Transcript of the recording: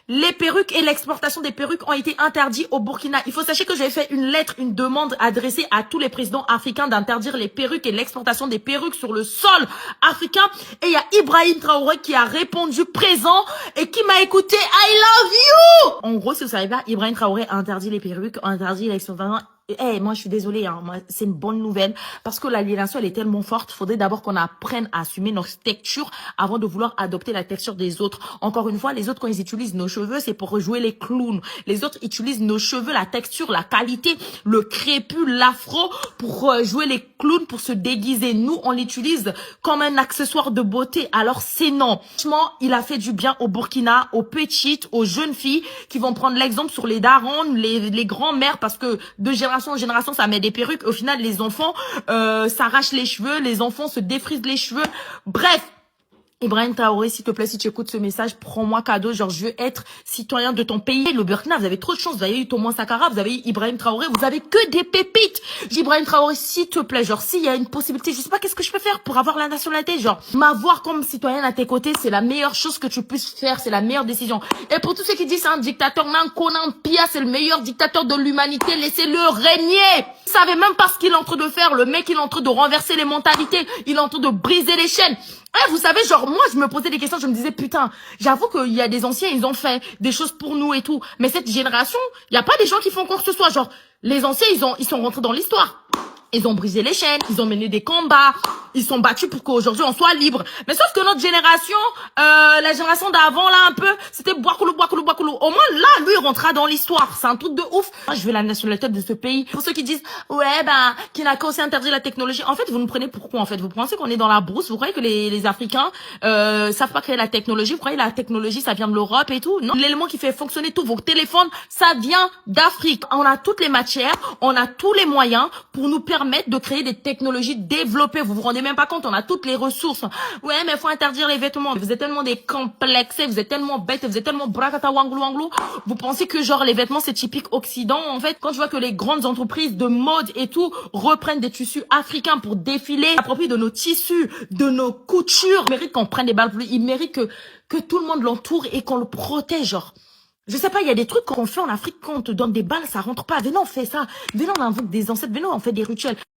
Les perruques et l'exportation des perruques ont été interdits au Burkina. Il faut sachez que j'ai fait une lettre, une demande adressée à tous les présidents africains d'interdire les perruques et l'exportation des perruques sur le sol africain. Et il y a Ibrahim Traoré qui a répondu présent et qui m'a écouté. I love you! En gros, si vous savez pas, Ibrahim Traoré a interdit les perruques, a interdit l'exportation. Moi, je suis désolée, hein. C'est une bonne nouvelle parce que l'aliénation, elle est tellement forte. Faudrait d'abord qu'on apprenne à assumer notre texture avant de vouloir adopter la texture des autres. Encore une fois, les autres, quand ils utilisent nos cheveux, c'est pour jouer les clowns. Les autres utilisent nos cheveux, la texture, la qualité, le crépus, l'afro pour jouer les clowns, pour se déguiser. Nous, on l'utilise comme un accessoire de beauté. Alors, c'est non. Franchement, il a fait du bien au Burkina, aux petites, aux jeunes filles qui vont prendre l'exemple sur les darons, les grands-mères parce que de génération en génération, ça met des perruques. Au final, les enfants s'arrachent les cheveux, les enfants se défrisent les cheveux. Bref, Ibrahim Traoré, s'il te plaît, si tu écoutes ce message, prends-moi cadeau. Genre, je veux être citoyen de ton pays. Le Burkina, vous avez trop de chance. Vous avez eu Thomas Sankara, vous avez eu Ibrahim Traoré, vous avez que des pépites. Ibrahim Traoré, s'il te plaît, genre, s'il y a une possibilité, je sais pas qu'est-ce que je peux faire pour avoir la nationalité. Genre, m'avoir comme citoyenne à tes côtés, c'est la meilleure chose que tu puisses faire. C'est la meilleure décision. Et pour tous ceux qui disent c'est un dictateur, Nankonan Pia, c'est le meilleur dictateur de l'humanité. Laissez-le régner. Vous savez même pas ce qu'il est en train de faire. Le mec, il est en train de renverser les mentalités. Il est en train de briser les chaînes. Vous savez, genre, moi, je me posais des questions, je me disais, putain, j'avoue qu'il y a des anciens, ils ont fait des choses pour nous et tout. Mais cette génération, il n'y a pas des gens qui font quoi que ce soit. Genre, les anciens, ils sont rentrés dans l'histoire. Ils ont brisé les chaînes, ils ont mené des combats, ils sont battus pour qu'aujourd'hui on soit libre. Mais sauf que notre génération, la génération d'avant là un peu, c'était boakoulou. Au moins là, lui il rentrera dans l'histoire. C'est un truc de ouf. Moi je veux la nationalité de ce pays. Pour ceux qui disent ouais qui n'a qu'à aussi interdit la technologie. En fait vous nous prenez pour quoi en fait? Vous pensez qu'on est dans la brousse? Vous croyez que les Africains savent pas créer la technologie? Vous croyez que la technologie ça vient de l'Europe et tout? Non. L'élément qui fait fonctionner tous vos téléphones, ça vient d'Afrique. On a toutes les matières, on a tous les moyens pour nous permettre de créer des technologies développées. Vous vous rendez même pas compte, on a toutes les ressources. Ouais, mais faut interdire les vêtements. Vous êtes tellement décomplexés, vous êtes tellement bêtes, vous êtes tellement brakata wanglou. Vous pensez que genre les vêtements c'est typique Occident. En fait, quand je vois que les grandes entreprises de mode et tout reprennent des tissus africains pour défiler, s'approprient de nos tissus, de nos coutures, ils méritent qu'on prenne des balles pour lui. Ils méritent que tout le monde l'entoure et qu'on le protège, genre. Je sais pas, il y a des trucs qu'on fait en Afrique quand on te donne des balles, ça rentre pas. Venez, on fait ça. Venez, on invoque des ancêtres. Venez, on fait des rituels.